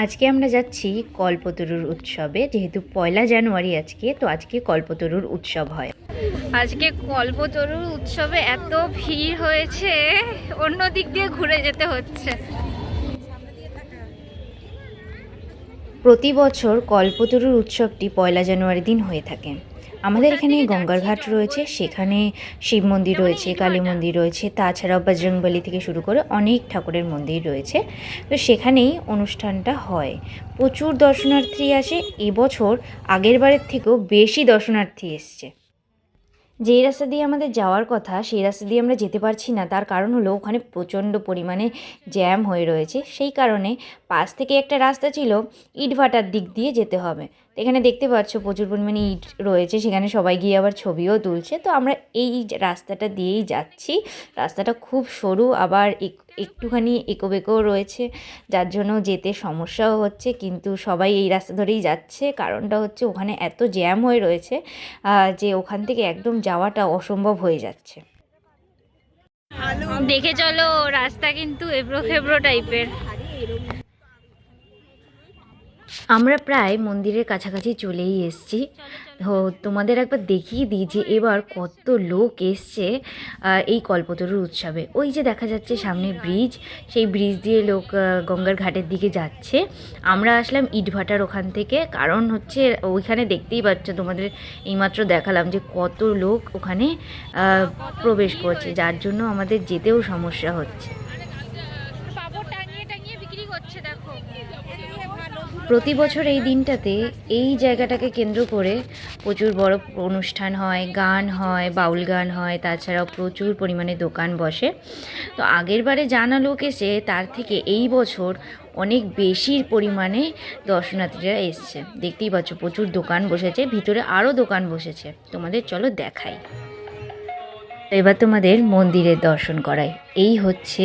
আজকে আমরা যাচ্ছি কল্পতরুর উৎসবে। যেহেতু 1লা জানুয়ারি আজকে, তো আজকে কল্পতরুর উৎসব হয়। আজকে কল্পতরুর উৎসবে এত ভিড় হয়েছে, অন্য দিক দিয়ে ঘুরে যেতে হচ্ছে। প্রতি বছর কল্পতরুর উৎসবটি 1লা জানুয়ারি দিন হয়ে থাকে। আমাদের এখানে গঙ্গার ঘাট রয়েছে, সেখানে শিব মন্দির রয়েছে, কালী মন্দির রয়েছে, তাছাড়াও বজরংবলী থেকে শুরু করে অনেক ঠাকুরের মন্দির রয়েছে। তো সেখানেই অনুষ্ঠানটা হয়। প্রচুর দর্শনার্থী আসে। এবছর আগের বারের থেকেও বেশি দর্শনার্থী এসছে। যেই রাস্তা দিয়ে আমাদের যাওয়ার কথা সেই রাস্তা দিয়ে আমরা যেতে পারছি না, তার কারণ হলো ওখানে প্রচণ্ড পরিমাণে জ্যাম হয়ে রয়েছে। সেই কারণে পাশ থেকে একটা রাস্তা ছিল, ইটভাটার দিক দিয়ে যেতে হবে। তো এখানে দেখতে পাচ্ছ প্রচুর পরিমাণে ইট রয়েছে, সেখানে সবাই গিয়ে আবার ছবিও তুলছে। তো আমরা এই রাস্তাটা দিয়েই যাচ্ছি। রাস্তাটা খুব সরু, আবার একটুখানি এঁকোবেঁকোও রয়েছে, যার জন্য যেতে সমস্যাও হচ্ছে, কিন্তু সবাই এই রাস্তা ধরেই যাচ্ছে। কারণটা হচ্ছে ওখানে এত জ্যাম হয়ে রয়েছে যে ওখান থেকে একদম যাওয়াটা অসম্ভব হয়ে যাচ্ছে। দেখে চলো, রাস্তা কিন্তু এবড়ো খেবড়ো টাইপের। আমরা প্রায় মন্দিরের কাছাকাছি চলেই এসেছি। তো তোমাদের একবার দেখিয়ে দিই যে এবার কত লোক এসছে এই কল্পতরুর উৎসবে। ওই যে দেখা যাচ্ছে সামনে ব্রিজ, সেই ব্রিজ দিয়ে লোক গঙ্গার ঘাটের দিকে যাচ্ছে। আমরা আসলাম ইটভাটার ওখান থেকে, কারণ হচ্ছে ওইখানে দেখতেই পাচ্ছ, তোমাদের এইমাত্র দেখালাম যে কত লোক ওখানে প্রবেশ করছে, যার জন্য আমাদের যেতেও সমস্যা হচ্ছে। প্রতি বছর এই দিনটাতে এই জায়গাটাকে কেন্দ্র করে প্রচুর বড় অনুষ্ঠান হয়, গান হয়, বাউল গান হয়, তাছাড়াও প্রচুর পরিমাণে দোকান বসে। তো আগের বারে জানা লোক এসে তার থেকে এই বছর অনেক বেশি পরিমাণে দর্শনার্থীরা এসছে। দেখতেই পাচ্ছ প্রচুর দোকান বসেছে, ভিতরে আরও দোকান বসেছে। তোমাদের চলো দেখাই। এবার তোমাদের মন্দিরের দর্শন করাই। এই হচ্ছে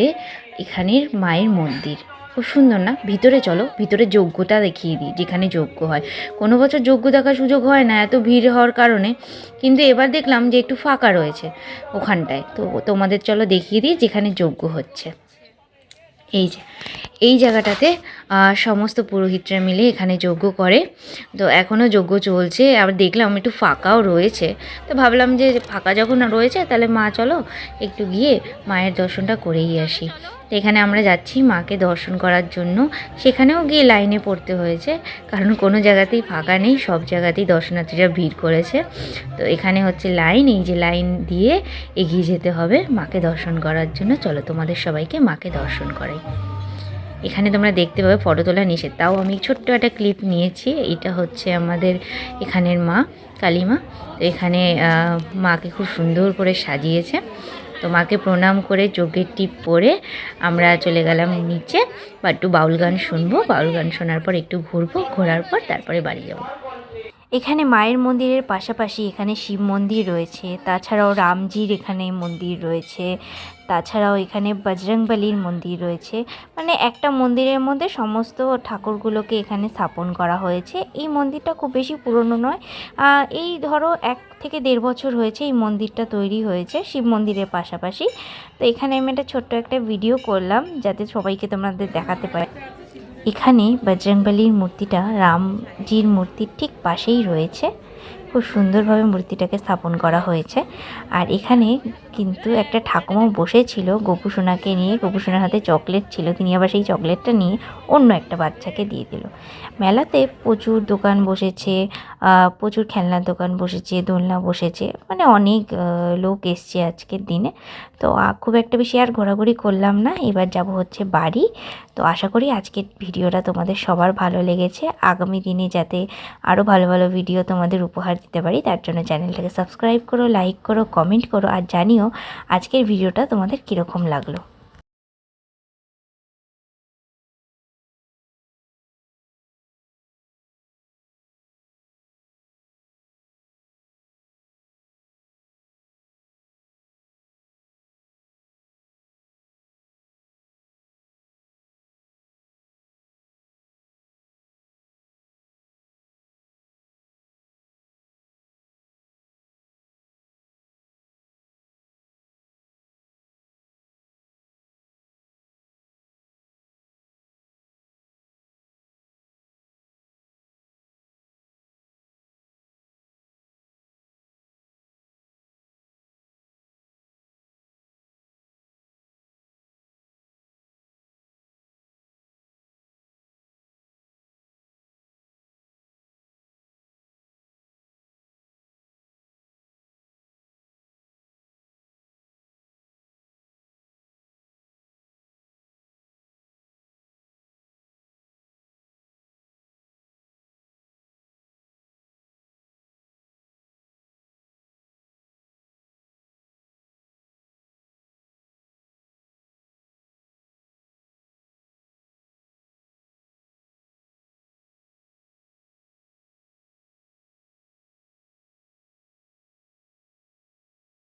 এখানের মায়ের মন্দির। খুব সুন্দর না? ভিতরে চলো, ভিতরে যজ্ঞটা দেখিয়ে দিই, যেখানে যজ্ঞ হয়। কোনো বছর যজ্ঞ দেখার সুযোগ হয় না এত ভিড় হওয়ার কারণে, কিন্তু এবার দেখলাম যে একটু ফাঁকা রয়েছে ওখানটায়। তো তোমাদের চলো দেখিয়ে দিই যেখানে যজ্ঞ হচ্ছে। এই যে এই জায়গাটাতে সমস্ত পুরোহিতরা মিলে এখানে যজ্ঞ করে। তো এখনও যজ্ঞ চলছে, আবার দেখলাম একটু ফাঁকাও রয়েছে। তো ভাবলাম যে ফাঁকা যখন রয়েছে তাহলে মা চলো একটু গিয়ে মায়ের দর্শনটা করেই আসি। তো এখানে আমরা যাচ্ছি মাকে দর্শন করার জন্য। সেখানেও গিয়ে লাইনে পড়তে হয়েছে, কারণ কোনো জায়গাতেই ফাঁকা নেই, সব জায়গাতেই দর্শনার্থীরা ভিড় করেছে। তো এখানে হচ্ছে লাইন, এই যে লাইন দিয়ে এগিয়ে যেতে হবে মাকে দর্শন করার জন্য। চলো তোমাদের সবাইকে মাকে দর্শন করাই। এখানে তোমরা দেখতে পাবে ফটো তোলা নিষেধ, তাও আমি ছোট্ট একটা ক্লিপ নিয়েছি। এটা হচ্ছে আমাদের এখানের মা, কালী মা। তো এখানে মাকে খুব সুন্দর করে সাজিয়েছে। তো মাকে প্রণাম করে যজ্ঞের টিপ পরে আমরা চলে গেলাম নিচে, বা একটু বাউল গান শুনবো। বাউল গান শোনার পর একটু ঘুরবো, ঘোরার পর তারপরে বাড়ি যাব। এখানে মায়ের মন্দিরের পাশাপাশি এখানে শিব মন্দির রয়েছে, তাছাড়াও রামজির এখানে মন্দির রয়েছে, তাছাড়াও এখানে বজরংবলীর মন্দির রয়েছে। মানে একটা মন্দিরের মধ্যে সমস্ত ঠাকুরগুলোকে এখানে স্থাপন করা হয়েছে। এই মন্দিরটা খুব বেশি পুরনো নয়, এই ধরো 1 থেকে 1.5 বছর হয়েছে এই মন্দিরটা তৈরি হয়েছে শিব মন্দিরের পাশাপাশি। তো এখানে আমি একটা ছোট্ট একটা ভিডিও করলাম যাতে সবাইকে তোমাদের দেখাতে পারি। এখানে বজরংবলীর মূর্তিটা রামজির মূর্তির ঠিক পাশেই রয়েছে। খুব সুন্দরভাবে মূর্তিটাকে স্থাপন করা হয়েছে। আর এখানে কিন্তু একটা ঠাকুমা বসেছিল গোপুসোনাকে নিয়ে, গোপুসোনার হাতে চকলেট ছিল, তিনি আবার সেই চকলেটটা নিয়ে অন্য একটা বাচ্চাকে দিয়ে দিল। মেলাতে প্রচুর দোকান বসেছে, প্রচুর খেলনার দোকান বসেছে, দোলনা বসেছে, মানে অনেক লোক এসছে আজকের দিনে। তো খুব একটা বেশি আর ঘোরাঘুরি করলাম না, এবার যাব হচ্ছে বাড়ি। তো আশা করি আজকের ভিডিওটা তোমাদের সবার ভালো লেগেছে। আগামী দিনে যাতে আরও ভালো ভালো ভিডিও তোমাদের উপহার দিতে পারি, তার জন্য চ্যানেলটাকে সাবস্ক্রাইব করো, লাইক করো, কমেন্ট করো, আর জানিও আজকের ভিডিওটা তোমাদের কীরকম লাগলো।